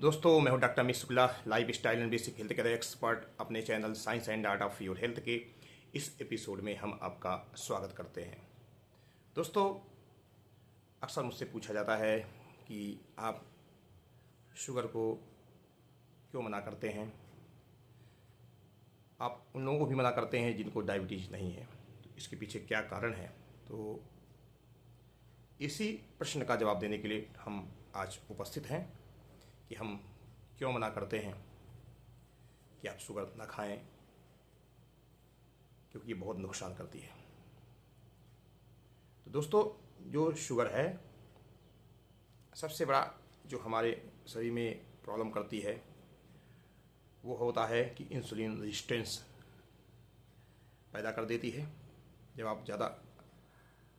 दोस्तों, मैं हूं doctor Amit Shukla, lifestyle and basic health care expert. अपने channel science and art of your health के इस एपिसोड में हम आपका स्वागत करते हैं। दोस्तों, अक्सर मुझसे पूछा जाता है कि आप शुगर को क्यों मना करते हैं। आप उन लोगों को भी मना करते हैं जिनको डायबिटीज़ नहीं है, तो इसके पीछे क्या कारण है। तो इसी प्रश्न का जवाब देने के लिए हम आज उपस्थित हैं कि हम क्यों मना करते हैं कि आप शुगर ना खाएं, क्योंकि ये बहुत नुकसान करती है। तो दोस्तों, जो शुगर है, सबसे बड़ा जो हमारे शरीर में प्रॉब्लम करती है वो होता है कि इंसुलिन रेजिस्टेंस पैदा कर देती है। जब आप ज़्यादा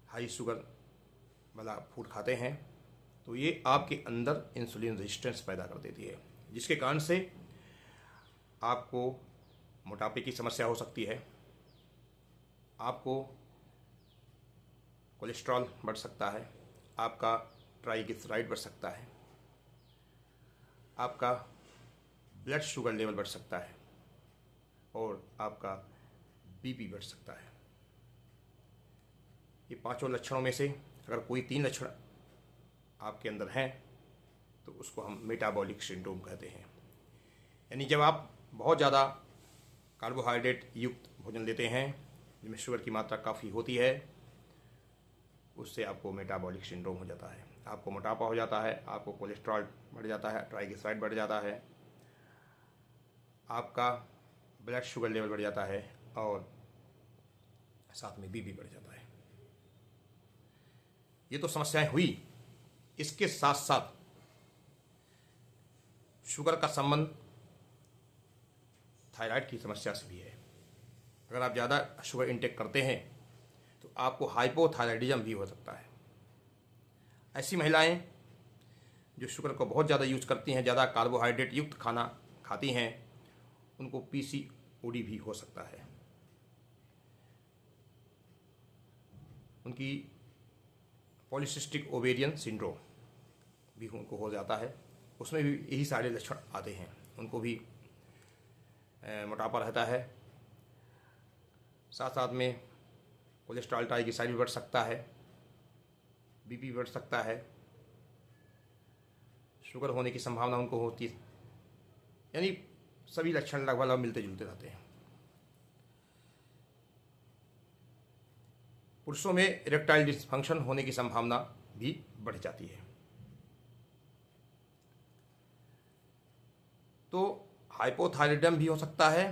हाई शुगर वाला फूड खाते हैं तो ये आपके अंदर इंसुलिन रेजिस्टेंस पैदा कर देती है, जिसके कारण से आपको मोटापे की समस्या हो सकती है, आपको कोलेस्ट्रॉल बढ़ सकता है, आपका ट्राइग्लिसराइड बढ़ सकता है, आपका ब्लड शुगर लेवल बढ़ सकता है और आपका बीपी बढ़ सकता है। ये पांचों लक्षणों में से अगर कोई 3 लक्षण आपके अंदर हैं तो उसको हम मेटाबॉलिक सिंड्रोम कहते हैं। यानी जब आप बहुत ज़्यादा कार्बोहाइड्रेट युक्त भोजन लेते हैं जिसमें शुगर की मात्रा काफ़ी होती है, उससे आपको मेटाबॉलिक सिंड्रोम हो जाता है। आपको मोटापा हो जाता है, आपको कोलेस्ट्रॉल बढ़ जाता है, ट्राइग्लिसराइड बढ़ जाता है, आपका ब्लड शुगर लेवल बढ़ जाता है और साथ में बीपी बढ़ जाता है। ये तो समस्याएं हुई। इसके साथ साथ शुगर का संबंध थायराइड की समस्या से भी है। अगर आप ज़्यादा शुगर इंटेक करते हैं तो आपको हाइपोथायराइडिज्म भी हो सकता है। ऐसी महिलाएं जो शुगर को बहुत ज़्यादा यूज करती हैं, ज़्यादा कार्बोहाइड्रेट युक्त खाना खाती हैं, उनको पीसीओडी भी हो सकता है। उनकी पॉलीसिस्टिक ओवेरियन सिंड्रोम भी उनको हो जाता है। उसमें भी यही सारे लक्षण आते हैं। उनको भी मोटापा रहता है, साथ साथ में कोलेस्ट्रॉल ट्राइग्लिसराइड भी बढ़ सकता है, बीपी बढ़ सकता है, शुगर होने की संभावना उनको होती है। यानी सभी लक्षण लगभग मिलते जुलते रहते हैं। पुरुषों में इरेक्टाइल डिसफंक्शन होने की संभावना भी बढ़ जाती है। तो हाइपोथायराइडिज्म भी हो सकता है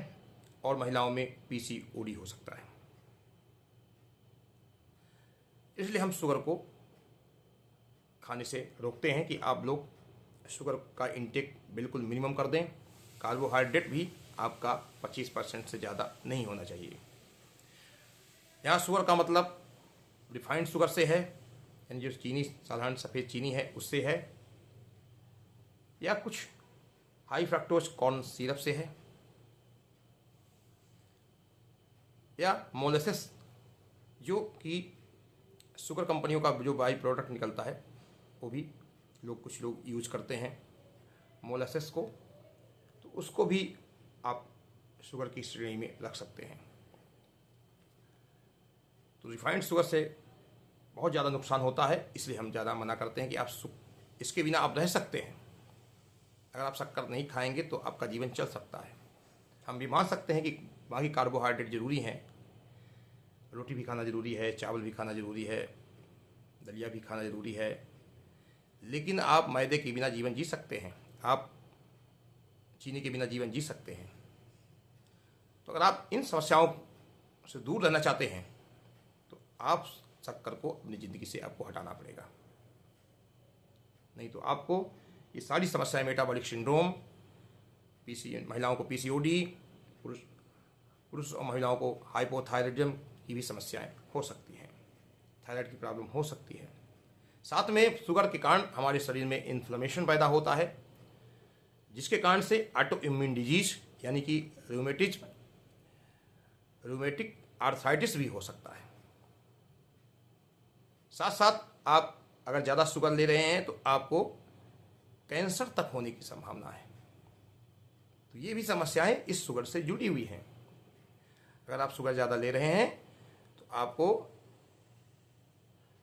और महिलाओं में पीसीओडी हो सकता है। इसलिए हम शुगर को खाने से रोकते हैं कि आप लोग शुगर का इंटेक बिल्कुल मिनिमम कर दें। कार्बोहाइड्रेट भी आपका 25% से ज़्यादा नहीं होना चाहिए। यहाँ शुगर का मतलब रिफाइंड शुगर से है, यानी जो चीनी, साधारण सफ़ेद चीनी है, उससे है, या कुछ हाई फ्रक्टोज कॉर्न सिरप से है, या मोलेसेस जो कि शुगर कंपनियों का जो बाई प्रोडक्ट निकलता है वो भी कुछ लोग यूज करते हैं मोलेसेस को, तो उसको भी आप शुगर की श्रेणी में रख सकते हैं। तो रिफाइंड शुगर से बहुत ज़्यादा नुकसान होता है, इसलिए हम ज़्यादा मना करते हैं कि आप इसके बिना आप रह सकते हैं। अगर आप शक्कर नहीं खाएंगे तो आपका जीवन चल सकता है। हम भी मान सकते हैं कि बाकी कार्बोहाइड्रेट ज़रूरी हैं, रोटी भी खाना ज़रूरी है, चावल भी खाना ज़रूरी है, दलिया भी खाना ज़रूरी है, लेकिन आप मैदे के बिना जीवन जी सकते हैं, आप चीनी के बिना जीवन जी सकते हैं। तो अगर आप इन समस्याओं से दूर रहना चाहते हैं तो आप शक्कर को अपनी ज़िंदगी से आपको हटाना पड़ेगा। नहीं तो आपको ये सारी समस्याएं, मेटाबॉलिक सिंड्रोम, महिलाओं को पीसीओडी, पुरुष और महिलाओं को हाइपोथायराइडिज्म की भी समस्याएं हो सकती हैं, थायराइड की प्रॉब्लम हो सकती है। साथ में शुगर के कारण हमारे शरीर में इन्फ्लेमेशन पैदा होता है, जिसके कारण से ऑटो इम्यून डिजीज यानी कि रूमेटिक आर्थराइटिस भी हो सकता है। साथ साथ आप अगर ज़्यादा शुगर ले रहे हैं तो आपको कैंसर तक होने की संभावना है। तो ये भी समस्याएं इस शुगर से जुड़ी हुई हैं। अगर आप शुगर ज़्यादा ले रहे हैं तो आपको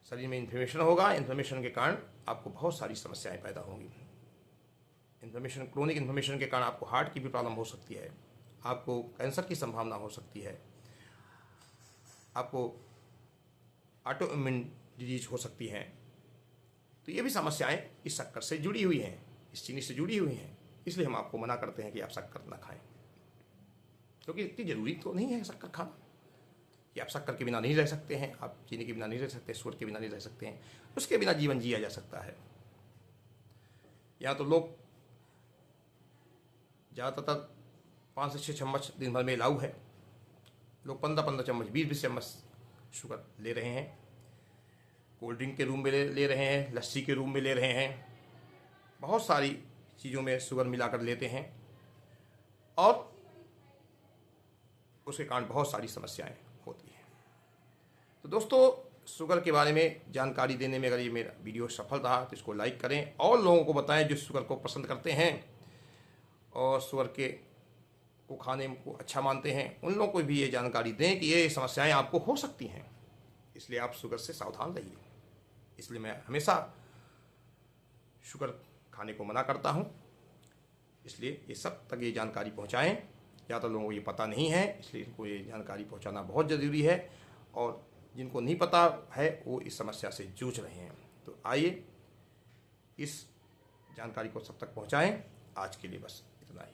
शरीर में इन्फ्लेमेशन होगा। इन्फ्लेमेशन के कारण आपको बहुत सारी समस्याएं पैदा होंगी। इन्फ्लेमेशन, क्रोनिक इन्फ्लेमेशन के कारण आपको हार्ट की भी प्रॉब्लम हो सकती है, आपको कैंसर की संभावना हो सकती है, आपको ऑटो इम्यून डिजीज हो सकती हैं। तो ये भी समस्याएं इस शक्कर से जुड़ी हुई हैं, इस चीनी से जुड़ी हुई हैं। इसलिए हम आपको मना करते हैं कि आप शक्कर ना खाएं, क्योंकि इतनी ज़रूरी तो नहीं है शक्कर खाना कि आप शक्कर के बिना नहीं रह सकते हैं, आप चीनी के बिना नहीं रह सकते, शुगर के बिना नहीं रह सकते हैं। उसके बिना जीवन जिया जा सकता है। यहाँ तो लोग ज़्यादातर 5 से 6 चम्मच दिन भर में अलाउ है। लोग 15-15 चम्मच, 20-20 चम्मच शुगर ले रहे हैं। कोल्ड ड्रिंक के रूम में ले रहे हैं, लस्सी के रूम में ले रहे हैं, बहुत सारी चीज़ों में शुगर मिलाकर लेते हैं और उसके कारण बहुत सारी समस्याएं होती हैं। तो दोस्तों, शुगर के बारे में जानकारी देने में अगर ये मेरा वीडियो सफल रहा तो इसको लाइक करें और लोगों को बताएं जो शुगर को पसंद करते हैं और शुगर को खाने को अच्छा मानते हैं। उन लोगों को भी ये जानकारी दें कि ये समस्याएं आपको हो सकती हैं, इसलिए आप शुगर से सावधान रहिए। इसलिए मैं हमेशा शुगर खाने को मना करता हूँ। इसलिए ये सब तक ये जानकारी पहुँचाएँ। ज़्यादा लोगों को ये पता नहीं है, इसलिए इनको ये जानकारी पहुँचाना बहुत ज़रूरी है। और जिनको नहीं पता है वो इस समस्या से जूझ रहे हैं। तो आइए इस जानकारी को सब तक पहुँचाएँ। आज के लिए बस इतना ही।